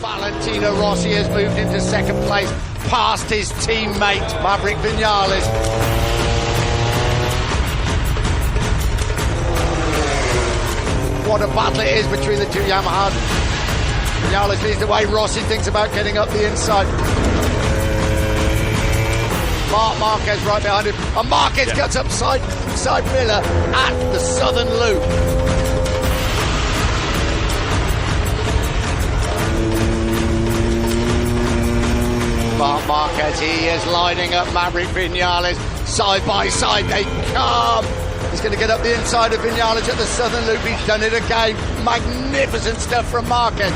Valentino Rossi has moved into second place, past his teammate Maverick Vinales. What a battle it is between the two Yamahas. Vinales leads the way, Rossi thinks about getting up the inside. Marc Marquez right behind him, and Marquez cuts up side Miller at the southern loop. Marc Marquez, he is lining up Maverick Vinales side by side, they come. He's going to get up the inside of Vinales at the southern loop. He's done it again. Magnificent stuff from Marquez.